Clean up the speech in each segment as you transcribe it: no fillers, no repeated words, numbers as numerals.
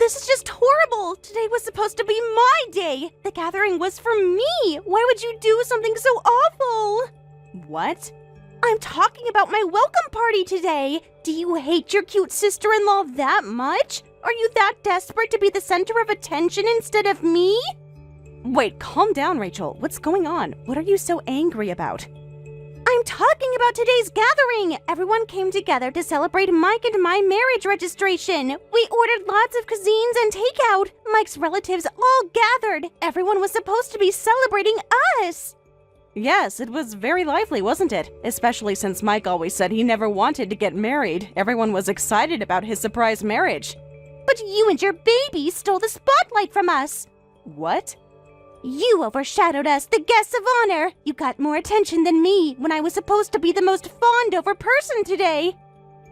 This is just horrible! Today was supposed to be my day! The gathering was for me! Why would you do something so awful? What? I'm talking about my welcome party today! Do you hate your cute sister-in-law that much? Are you that desperate to be the center of attention instead of me? Wait, calm down, Rachel. What's going on? What are you so angry about? I'm talking about today's gathering! Everyone came together to celebrate Mike and my marriage registration. We ordered lots of cuisines and takeout. Mike's relatives all gathered. Everyone was supposed to be celebrating us. Yes, it was very lively, wasn't it? Especially since Mike always said he never wanted to get married. Everyone was excited about his surprise marriage. But you and your baby stole the spotlight from us. What? You overshadowed us, the guests of honor. You got more attention than me when I was supposed to be the most fawned over person today.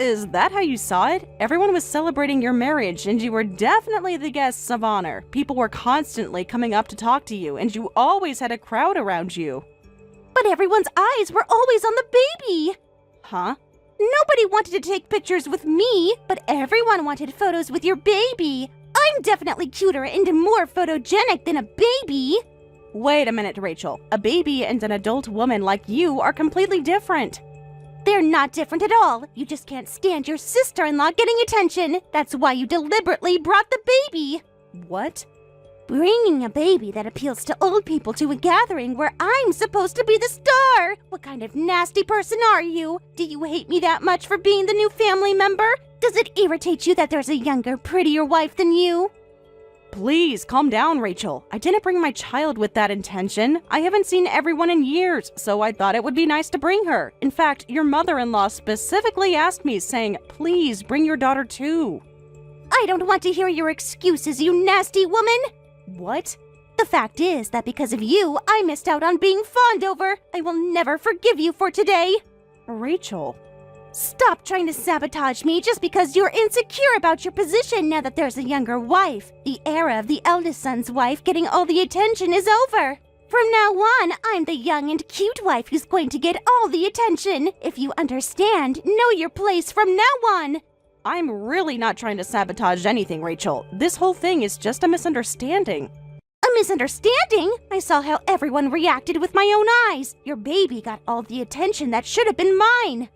Is that how you saw it? Everyone was celebrating your marriage, and you were definitely the guests of honor. People were constantly coming up to talk to you, and you always had a crowd around you. But everyone's eyes were always on the baby. Huh? Nobody wanted to take pictures with me, but everyone wanted photos with your baby. I'm definitely cuter and more photogenic than a baby. Wait a minute, Rachel. A baby and an adult woman like you are completely different. They're not different at all. You just can't stand your sister-in-law getting attention. That's why you deliberately brought the baby. What? Bringing a baby that appeals to old people to a gathering where I'm supposed to be the star. What kind of nasty person are you? Do you hate me that much for being the new family member? Does it irritate you that there's a younger, prettier wife than you? Please, calm down, Rachel. I didn't bring my child with that intention. I haven't seen everyone in years, so I thought it would be nice to bring her. In fact, your mother-in-law specifically asked me, saying, please bring your daughter too. I don't want to hear your excuses, you nasty woman. What? The fact is that because of you, I missed out on being fawned over. I will never forgive you for today. Rachel. Stop trying to sabotage me just because you're insecure about your position now that there's a younger wife. The era of the eldest son's wife getting all the attention is over. From now on, I'm the young and cute wife who's going to get all the attention. If you understand, know your place from now on. I'm really not trying to sabotage anything, Rachel. This whole thing is just a misunderstanding. A misunderstanding? I saw how everyone reacted with my own eyes. Your baby got all the attention that should have been mine.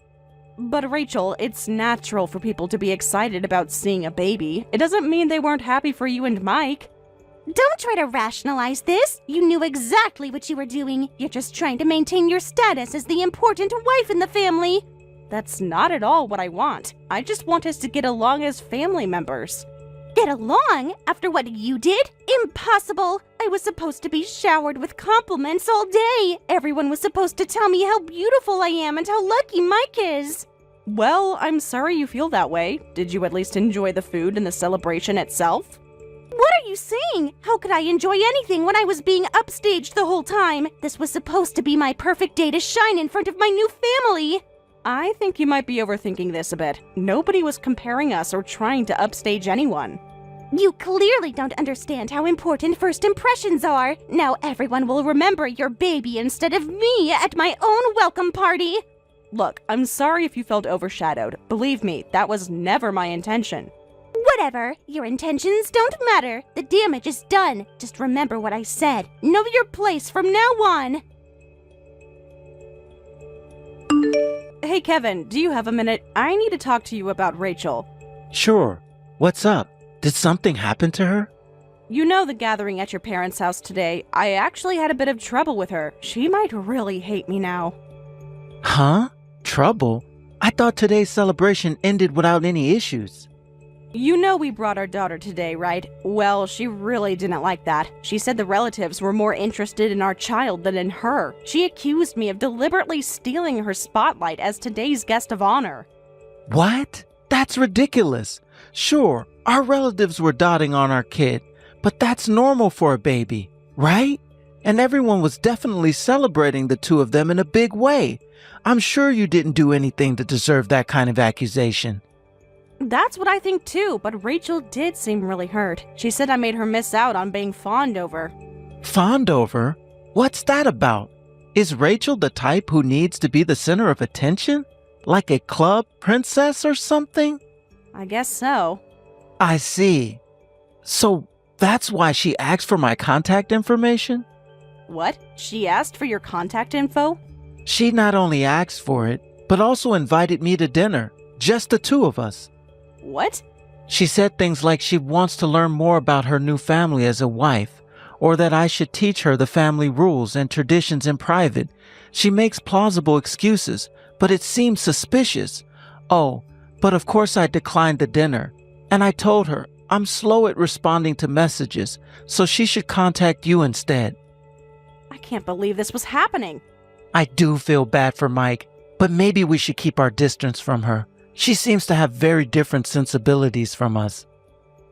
But Rachel, it's natural for people to be excited about seeing a baby. It doesn't mean they weren't happy for you and Mike. Don't try to rationalize this. You knew exactly what you were doing. You're just trying to maintain your status as the important wife in the family. That's not at all what I want. I just want us to get along as family members. Get along? After what you did? Impossible! I was supposed to be showered with compliments all day. Everyone was supposed to tell me how beautiful I am and how lucky Mike is. Well, I'm sorry you feel that way. Did you at least enjoy the food and the celebration itself? What are you saying? How could I enjoy anything when I was being upstaged the whole time? This was supposed to be my perfect day to shine in front of my new family. I think you might be overthinking this a bit. Nobody was comparing us or trying to upstage anyone. You clearly don't understand how important first impressions are. Now everyone will remember your baby instead of me at my own welcome party. Look, I'm sorry if you felt overshadowed. Believe me, that was never my intention. Whatever. Your intentions don't matter. The damage is done. Just remember what I said. Know your place from now on. Hey, Kevin, do you have a minute? I need to talk to you about Rachel. Sure. What's up? Did something happen to her? You know the gathering at your parents' house today. I actually had a bit of trouble with her. She might really hate me now. Huh? Trouble? I thought today's celebration ended without any issues. You know we brought our daughter today, right? Well, she really didn't like that. She said the relatives were more interested in our child than in her. She accused me of deliberately stealing her spotlight as today's guest of honor. What? That's ridiculous. Sure, our relatives were dotting on our kid, but that's normal for a baby, right? And everyone was definitely celebrating the two of them in a big way. I'm sure you didn't do anything to deserve that kind of accusation. That's what I think too, but Rachel did seem really hurt. She said I made her miss out on being fawned over. Fawned over? What's that about? Is Rachel the type who needs to be the center of attention? Like a club princess or something? I guess so. I see. So that's why she asked for my contact information? What? She asked for your contact info? She not only asked for it, but also invited me to dinner, just the two of us. What? She said things like she wants to learn more about her new family as a wife, or that I should teach her the family rules and traditions in private. She makes plausible excuses, but it seems suspicious. Oh, but of course I declined the dinner, and I told her I'm slow at responding to messages, so she should contact you instead. I can't believe this was happening. I do feel bad for Mike, but maybe we should keep our distance from her. She seems to have very different sensibilities from us.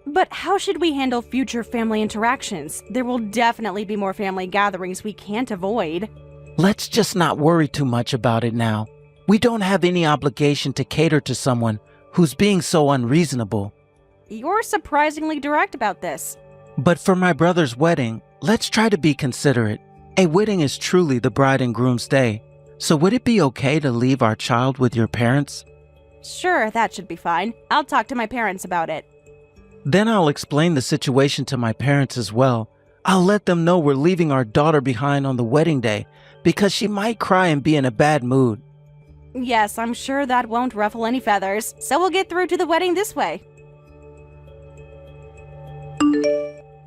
But how should we handle future family interactions? There will definitely be more family gatherings we can't avoid. Let's just not worry too much about it now. We don't have any obligation to cater to someone who's being so unreasonable. You're surprisingly direct about this. But for my brother's wedding, let's try to be considerate. A wedding is truly the bride and groom's day. So would it be okay to leave our child with your parents? Sure, that should be fine. I'll talk to my parents about it. Then I'll explain the situation to my parents as well. I'll let them know we're leaving our daughter behind on the wedding day because she might cry and be in a bad mood. Yes, I'm sure that won't ruffle any feathers, so we'll get through to the wedding this way.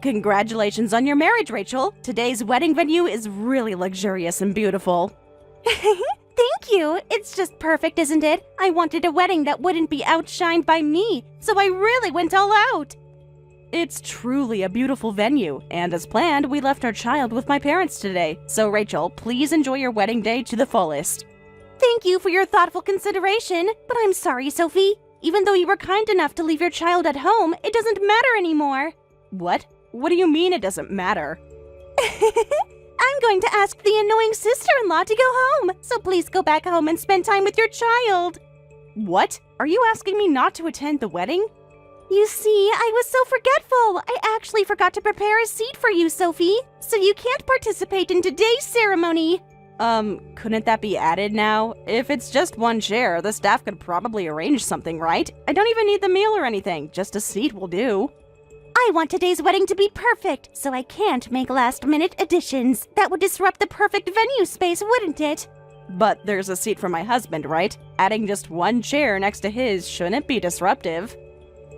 Congratulations on your marriage, Rachel. Today's wedding venue is really luxurious and beautiful. Thank you. It's just perfect, isn't it? I wanted a wedding that wouldn't be outshined by me, so I really went all out. It's truly a beautiful venue, and as planned, we left our child with my parents today. So Rachel, please enjoy your wedding day to the fullest. Thank you for your thoughtful consideration, but I'm sorry, Sophie. Even though you were kind enough to leave your child at home, it doesn't matter anymore. What? What do you mean it doesn't matter? I'm going to ask the annoying sister-in-law to go home, so please go back home and spend time with your child. What? Are you asking me not to attend the wedding? You see, I was so forgetful. I actually forgot to prepare a seat for you, Sophie, so you can't participate in today's ceremony. Couldn't that be added now? If it's just one chair, the staff could probably arrange something, right? I don't even need the meal or anything, just a seat will do. I want today's wedding to be perfect, so I can't make last-minute additions. That would disrupt the perfect venue space, wouldn't it? But there's a seat for my husband, right? Adding just one chair next to his shouldn't be disruptive.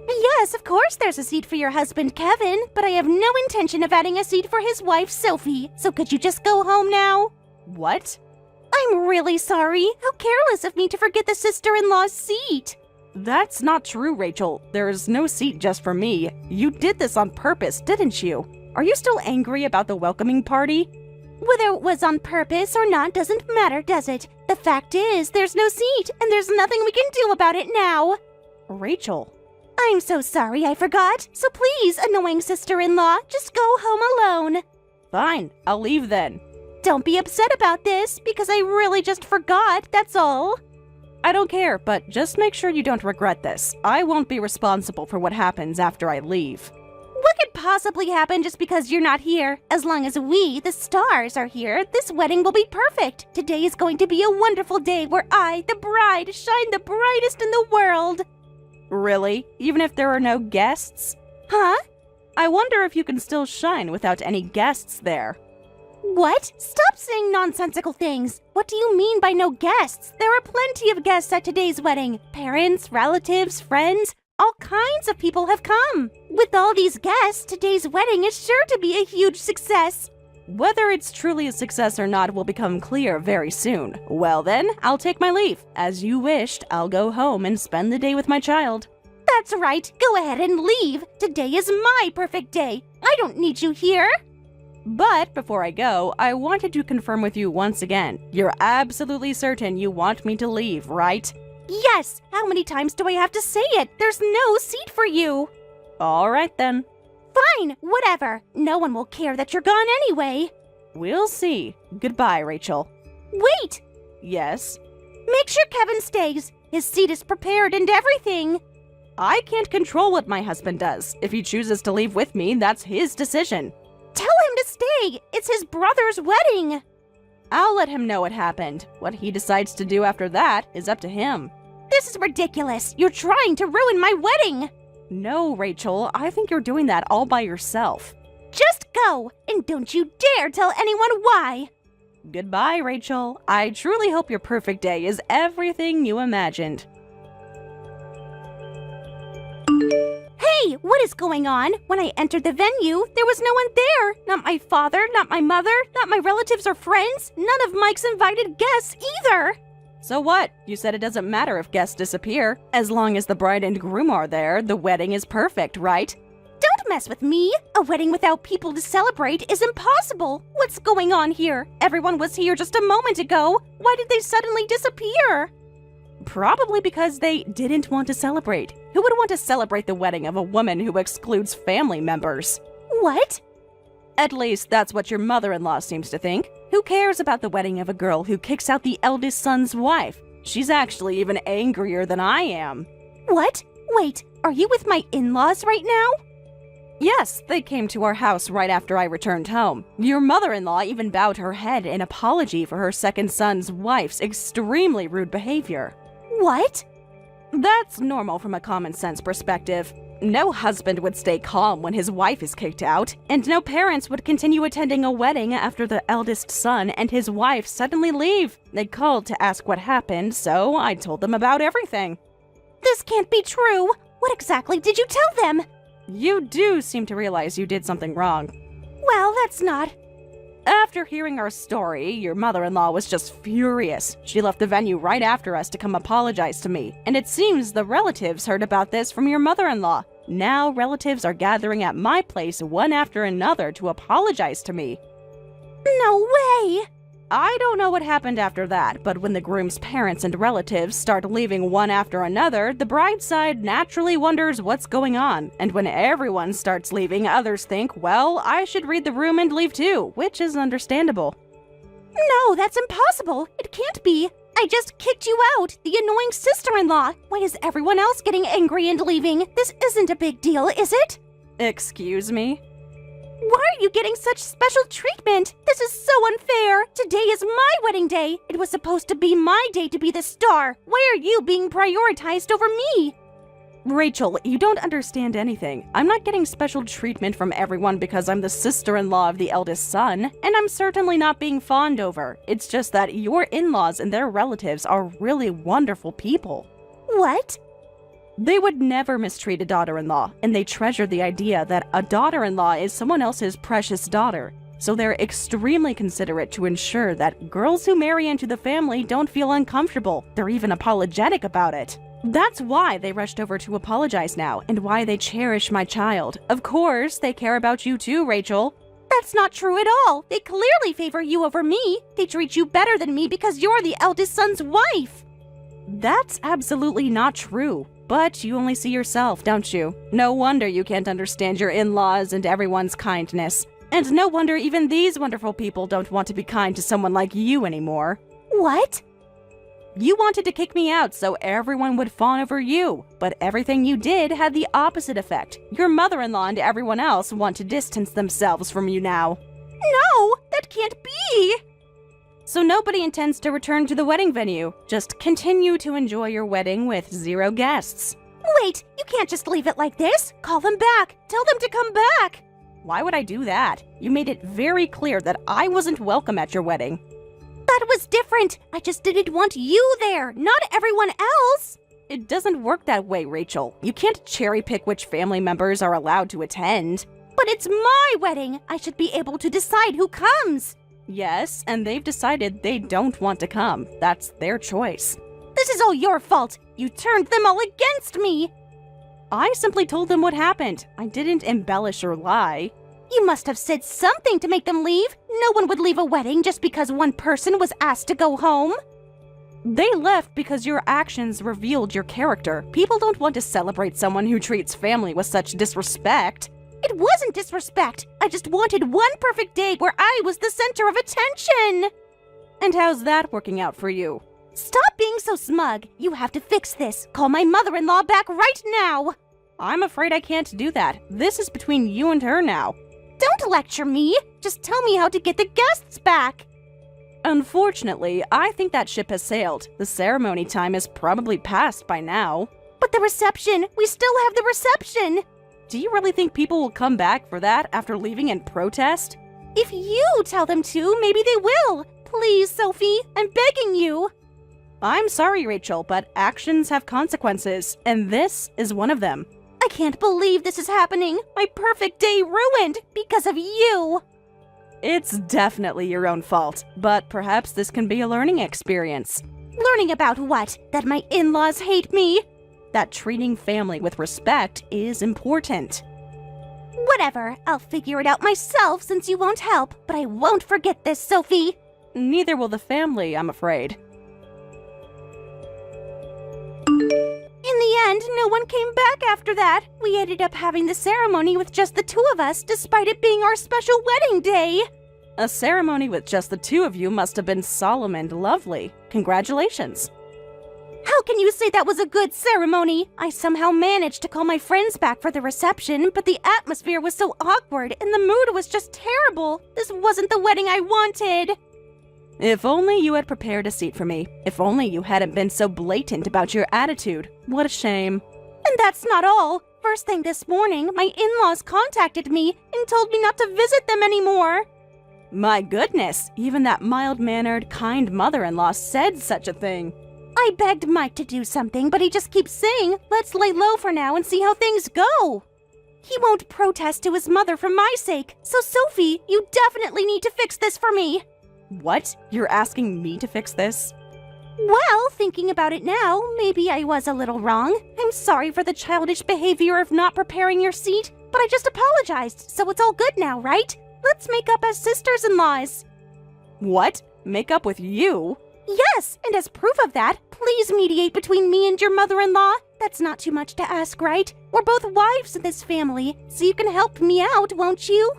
Yes, of course there's a seat for your husband, Kevin, but I have no intention of adding a seat for his wife, Sophie, so could you just go home now? What? I'm really sorry. How careless of me to forget the sister-in-law's seat. That's not true, Rachel. There's no seat just for me. You did this on purpose, didn't you? Are you still angry about the welcoming party? Whether it was on purpose or not doesn't matter, does it? The fact is, there's no seat, and there's nothing we can do about it now. Rachel. I'm so sorry I forgot. So please, annoying sister-in-law, just go home alone. Fine, I'll leave then. Don't be upset about this, because I really just forgot, that's all. I don't care, but just make sure you don't regret this. I won't be responsible for what happens after I leave. What could possibly happen just because you're not here? As long as we, the stars, are here, this wedding will be perfect. Today is going to be a wonderful day where I, the bride, shine the brightest in the world. Really? Even if there are no guests? Huh? I wonder if you can still shine without any guests there. What? Stop saying nonsensical things. What do you mean by no guests? There are plenty of guests at today's wedding. Parents, relatives, friends, all kinds of people have come. With all these guests, today's wedding is sure to be a huge success. Whether it's truly a success or not will become clear very soon. Well then, I'll take my leave. As you wished, I'll go home and spend the day with my child. That's right. Go ahead and leave. Today is my perfect day. I don't need you here. But before I go, I wanted to confirm with you once again. You're absolutely certain you want me to leave, right? Yes! How many times do I have to say it? There's no seat for you! All right then. Fine, whatever. No one will care that you're gone anyway. We'll see. Goodbye, Rachel. Wait! Yes? Make sure Kevin stays. His seat is prepared and everything. I can't control what my husband does. If he chooses to leave with me, that's his decision. Tell him to stay! It's his brother's wedding! I'll let him know what happened. What he decides to do after that is up to him. This is ridiculous. You're trying to ruin my wedding. No, Rachel, I think you're doing that all by yourself. Just go, and don't you dare tell anyone why! Goodbye, Rachel. I truly hope your perfect day is everything you imagined. Hey, what is going on? When I entered the venue, there was no one there. Not my father, not my mother, not my relatives or friends. None of Mike's invited guests either. So what? You said it doesn't matter if guests disappear. As long as the bride and groom are there, the wedding is perfect, right? Don't mess with me! A wedding without people to celebrate is impossible! What's going on here? Everyone was here just a moment ago! Why did they suddenly disappear? Probably because they didn't want to celebrate. Who would want to celebrate the wedding of a woman who excludes family members? What? At least that's what your mother-in-law seems to think. Who cares about the wedding of a girl who kicks out the eldest son's wife? She's actually even angrier than I am. What? Wait, are you with my in-laws right now? Yes, they came to our house right after I returned home. Your mother-in-law even bowed her head in apology for her second son's wife's extremely rude behavior. What? That's normal from a common-sense perspective. No husband would stay calm when his wife is kicked out, and no parents would continue attending a wedding after the eldest son and his wife suddenly leave. They called to ask what happened, so I told them about everything. This can't be true! What exactly did you tell them? You do seem to realize you did something wrong. Well, that's not. After hearing our story, your mother-in-law was just furious. She left the venue right after us to come apologize to me, and it seems the relatives heard about this from your mother-in-law. Now relatives are gathering at my place one after another to apologize to me. No way! I don't know what happened after that, but when the groom's parents and relatives start leaving one after another, the bride's side naturally wonders what's going on. And when everyone starts leaving, others think, well, I should read the room and leave too, which is understandable. No, that's impossible. It can't be. I just kicked you out, the annoying sister-in-law. Why is everyone else getting angry and leaving? This isn't a big deal, is it? Excuse me? Why are you getting such special treatment? This is so unfair. Today is my wedding day. It was supposed to be my day to be the star. Why are you being prioritized over me? Rachel, you don't understand anything. I'm not getting special treatment from everyone because I'm the sister-in-law of the eldest son, and I'm certainly not being fawned over. It's just that your in-laws and their relatives are really wonderful people. What? They would never mistreat a daughter-in-law, and they treasure the idea that a daughter-in-law is someone else's precious daughter. So they're extremely considerate to ensure that girls who marry into the family don't feel uncomfortable. They're even apologetic about it. That's why they rushed over to apologize now, and why they cherish my child. Of course, they care about you too, Rachel. That's not true at all. They clearly favor you over me. They treat you better than me because you're the eldest son's wife. That's absolutely not true. But you only see yourself, don't you? No wonder you can't understand your in-laws and everyone's kindness. And no wonder even these wonderful people don't want to be kind to someone like you anymore. What? You wanted to kick me out so everyone would fawn over you, but everything you did had the opposite effect. Your mother-in-law and everyone else want to distance themselves from you now. No, that can't be! So nobody intends to return to the wedding venue. Just continue to enjoy your wedding with 0 guests. Wait, you can't just leave it like this. Call them back. Tell them to come back. Why would I do that? You made it very clear that I wasn't welcome at your wedding. That was different. I just didn't want you there, not everyone else. It doesn't work that way, Rachel. You can't cherry pick which family members are allowed to attend. But it's my wedding. I should be able to decide who comes. Yes, and they've decided they don't want to come. That's their choice. This is all your fault. You turned them all against me. I simply told them what happened. I didn't embellish or lie. You must have said something to make them leave. No one would leave a wedding just because one person was asked to go home. They left because your actions revealed your character. People don't want to celebrate someone who treats family with such disrespect. It wasn't disrespect. I just wanted one perfect day where I was the center of attention. And how's that working out for you? Stop being so smug. You have to fix this. Call my mother-in-law back right now. I'm afraid I can't do that. This is between you and her now. Don't lecture me. Just tell me how to get the guests back. Unfortunately, I think that ship has sailed. The ceremony time is probably past by now. But the reception! We still have the reception! Do you really think people will come back for that after leaving in protest? If you tell them to, maybe they will. Please, Sophie, I'm begging you. I'm sorry, Rachel, but actions have consequences, and this is one of them. I can't believe this is happening. My perfect day ruined because of you. It's definitely your own fault, but perhaps this can be a learning experience. Learning about what? That my in-laws hate me? That treating family with respect is important. Whatever, I'll figure it out myself since you won't help, but I won't forget this, Sophie. Neither will the family, I'm afraid. In the end, no one came back after that. We ended up having the ceremony with just the two of us, despite it being our special wedding day. A ceremony with just the two of you must have been solemn and lovely. Congratulations. How can you say that was a good ceremony? I somehow managed to call my friends back for the reception, but the atmosphere was so awkward and the mood was just terrible. This wasn't the wedding I wanted. If only you had prepared a seat for me. If only you hadn't been so blatant about your attitude. What a shame. And that's not all. First thing this morning, my in-laws contacted me and told me not to visit them anymore. My goodness, even that mild-mannered, kind mother-in-law said such a thing. I begged Mike to do something, but he just keeps saying, let's lay low for now and see how things go. He won't protest to his mother for my sake, so Sophie, you definitely need to fix this for me. What? You're asking me to fix this? Well, thinking about it now, maybe I was a little wrong. I'm sorry for the childish behavior of not preparing your seat, but I just apologized, so it's all good now, right? Let's make up as sisters-in-laws. What? Make up with you? Yes, and as proof of that, please mediate between me and your mother-in-law. That's not too much to ask, right? We're both wives in this family, so you can help me out, won't you?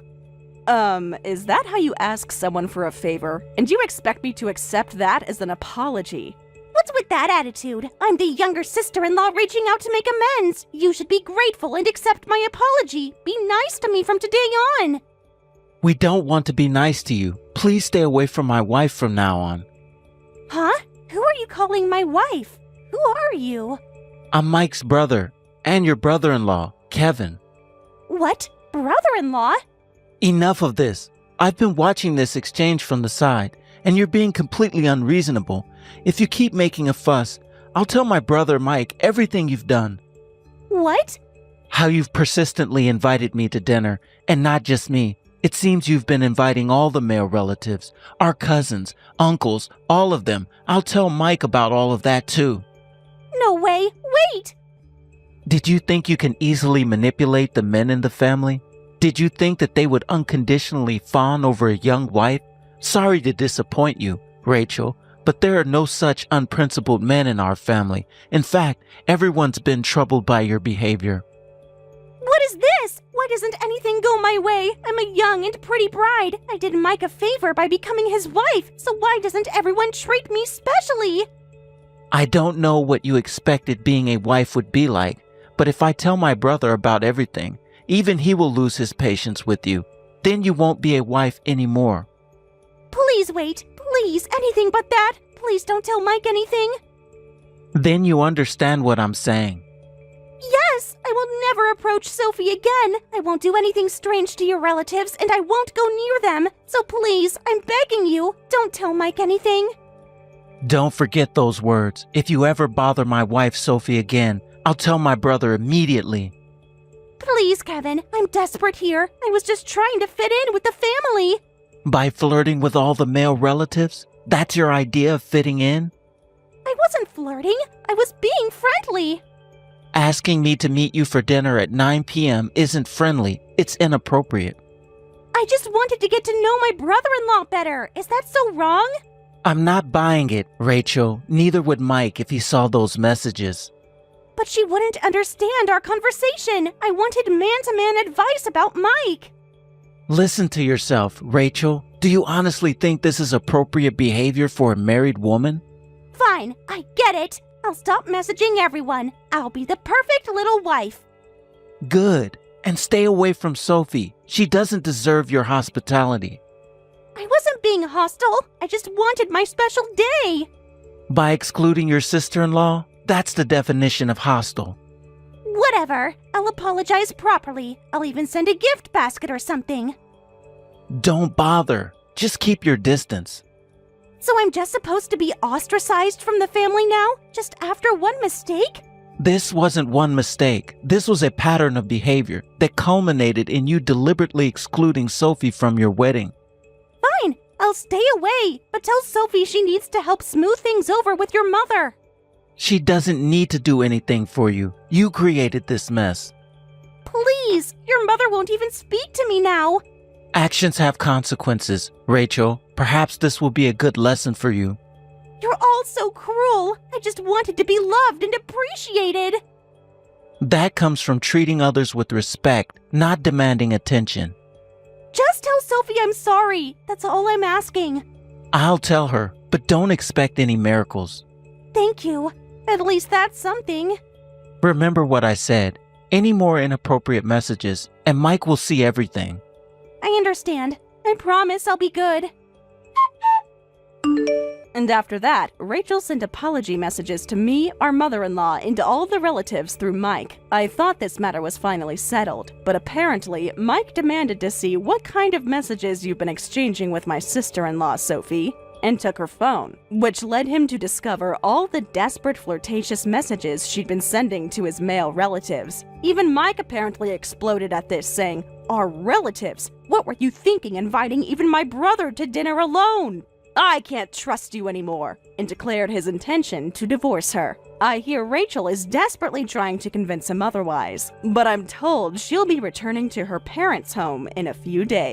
Is that how you ask someone for a favor? And you expect me to accept that as an apology? What's with that attitude? I'm the younger sister-in-law reaching out to make amends. You should be grateful and accept my apology. Be nice to me from today on. We don't want to be nice to you. Please stay away from my wife from now on. Huh? Who are you calling my wife? Who are you? I'm Mike's brother, and your brother-in-law, Kevin. What? Brother-in-law? Enough of this. I've been watching this exchange from the side, and you're being completely unreasonable. If you keep making a fuss, I'll tell my brother Mike everything you've done. What? How you've persistently invited me to dinner, and not just me. It seems you've been inviting all the male relatives, our cousins, uncles, all of them. I'll tell Mike about all of that too. No way. Wait! Did you think you can easily manipulate the men in the family? Did you think that they would unconditionally fawn over a young wife? Sorry to disappoint you, Rachel, but there are no such unprincipled men in our family. In fact, everyone's been troubled by your behavior. What is this? Why doesn't anything go my way? I'm a young and pretty bride. I did Mike a favor by becoming his wife, so why doesn't everyone treat me specially? I don't know what you expected being a wife would be like, but if I tell my brother about everything, even he will lose his patience with you. Then you won't be a wife anymore. Please wait. Please, anything but that. Please don't tell Mike anything. Then you understand what I'm saying. Yes, I will never approach Sophie again. I won't do anything strange to your relatives, and I won't go near them. So please, I'm begging you, don't tell Mike anything. Don't forget those words. If you ever bother my wife Sophie again, I'll tell my brother immediately. Please, Kevin, I'm desperate here. I was just trying to fit in with the family. By flirting with all the male relatives? That's your idea of fitting in? I wasn't flirting. I was being friendly. Asking me to meet you for dinner at 9 p.m. isn't friendly. It's inappropriate. I just wanted to get to know my brother-in-law better. Is that so wrong? I'm not buying it, Rachel. Neither would Mike if he saw those messages. But she wouldn't understand our conversation. I wanted man-to-man advice about Mike. Listen to yourself, Rachel. Do you honestly think this is appropriate behavior for a married woman? Fine, I get it. I'll stop messaging everyone. I'll be the perfect little wife. Good. And stay away from Sophie. She doesn't deserve your hospitality. I wasn't being hostile. I just wanted my special day. By excluding your sister-in-law? That's the definition of hostile. Whatever. I'll apologize properly. I'll even send a gift basket or something. Don't bother. Just keep your distance. So I'm just supposed to be ostracized from the family now? Just after one mistake? This wasn't one mistake. This was a pattern of behavior that culminated in you deliberately excluding Sophie from your wedding. Fine, I'll stay away, but tell Sophie she needs to help smooth things over with your mother. She doesn't need to do anything for you. You created this mess. Please, your mother won't even speak to me now. Actions have consequences, Rachel. Perhaps this will be a good lesson for you. You're all so cruel. I just wanted to be loved and appreciated. That comes from treating others with respect, not demanding attention. Just tell Sophie I'm sorry. That's all I'm asking. I'll tell her, but don't expect any miracles. Thank you. At least that's something. Remember what I said. Any more inappropriate messages, and Mike will see everything. I understand. I promise I'll be good. And after that, Rachel sent apology messages to me, our mother-in-law, and to all of the relatives through Mike. I thought this matter was finally settled, but apparently, Mike demanded to see what kind of messages you've been exchanging with my sister-in-law, Sophie, and took her phone, which led him to discover all the desperate flirtatious messages she'd been sending to his male relatives. Even Mike apparently exploded at this, saying, "Our relatives? What were you thinking inviting even my brother to dinner alone? I can't trust you anymore," and declared his intention to divorce her. I hear Rachel is desperately trying to convince him otherwise, but I'm told she'll be returning to her parents' home in a few days.